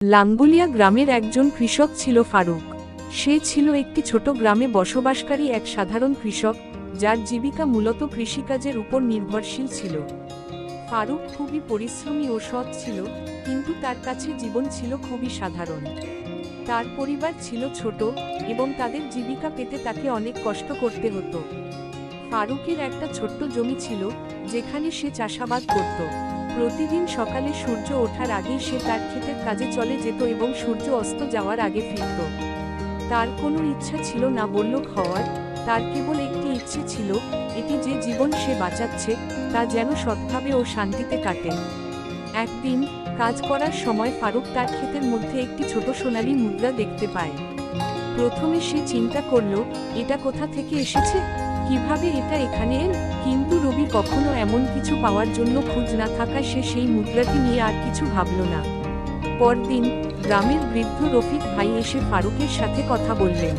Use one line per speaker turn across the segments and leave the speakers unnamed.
লাঙ্গুলিয়া গ্রামের একজন কৃষক ছিল ফারুক। সে ছিল একটি ছোট গ্রামে বসবাসকারী এক সাধারণ কৃষক, যার জীবিকা মূলত কৃষিকাজের উপর নির্ভরশীল ছিল। ফারুক খুবই পরিশ্রমী ও সৎ ছিল, কিন্তু তার কাছে জীবন ছিল খুবই সাধারণ। তার পরিবার ছিল ছোট, এবং তাদের জীবিকা পেতে তাকে অনেক কষ্ট করতে হতো। ফারুকের একটা ছোট্ট জমি ছিল, যেখানে সে চাষাবাদ করত। প্রতিদিন সকালে সূর্য ওঠার আগেই সে তার ক্ষেতের কাজে চলে যেত এবং সূর্য অস্ত যাওয়ার আগে ফিরত। তার কোনো ইচ্ছা ছিল না বড়লোক হওয়ার, তার কেবল একটি ইচ্ছে ছিল, এটি যে জীবন সে বাঁচাচ্ছে তা যেন সৎভাবে ও শান্তিতে কাটে। একদিন কাজ করার সময় ফারুক তার ক্ষেতের মধ্যে একটি ছোট সোনালী মুদ্রা দেখতে পায়। প্রথমে সে চিন্তা করল, এটা কোথা থেকে এসেছে, কিভাবে এটা এখানে এল। কিন্তু রবি কখনো এমন কিছু পাওয়ার জন্য খোঁজ না থাকায় সে সেই মুদ্রাটি নিয়ে আর কিছু ভাবল না। পরদিন গ্রামের বৃদ্ধ রফিক ভাই এসে ফারুকের সাথে কথা বললেন।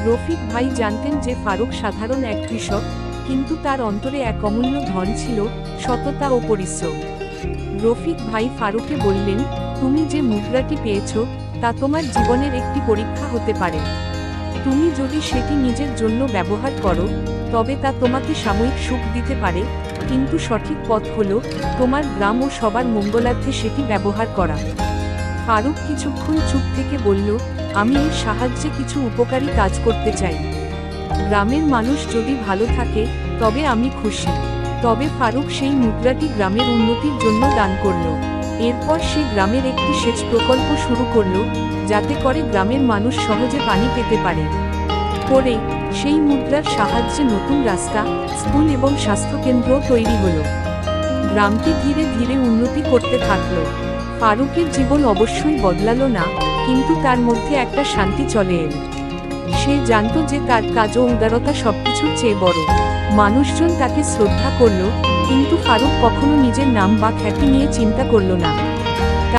রফিক ভাই জানতেন যে ফারুক সাধারণ এক কৃষক, কিন্তু তার অন্তরে এক অমূল্য ধন ছিল, সততা ও পরিশ্রম। রফিক ভাই ফারুককে বললেন, তুমি যে মুদ্রাটি পেয়েছ তা তোমার জীবনের একটি পরীক্ষা হতে পারে। তুমি যদি সেটি নিজের জন্য ব্যবহার করো, তবে তা তোমাকে সাময়িক সুখ দিতে পারে, কিন্তু সঠিক পথ হলো তোমার গ্রাম ও সবার মঙ্গলার্থে সেটি ব্যবহার করা। ফারুক কিছুক্ষণ চুপ থেকে বলল, আমি এর সাহায্যে কিছু উপকারী কাজ করতে চাই। গ্রামের মানুষ যদি ভালো থাকে তবে আমি খুশি। তবে ফারুক সেই মুদ্রাটি গ্রামের উন্নতির জন্য দান করল। এরপর সে গ্রামের একটি সেচ প্রকল্প শুরু করল, যাতে করে গ্রামের মানুষ সহজে পানি পেতে পারে। পরে সেই মুদ্রার সাহায্যে নতুন রাস্তা, স্কুল এবং স্বাস্থ্যকেন্দ্র তৈরি হলো। গ্রামটি ধীরে ধীরে উন্নতি করতে থাকলো। ফারুকের জীবন অবশ্যই বদলালো না, কিন্তু তার মধ্যে একটা শান্তি চলে এল। সে জানত যে তার কাজ ও উদারতা সবকিছুর চেয়ে বড়। মানুষজন তাকে শ্রদ্ধা করল, কিন্তু ফারুক কখনো নিজের নাম বা খ্যাতি নিয়ে চিন্তা করল না।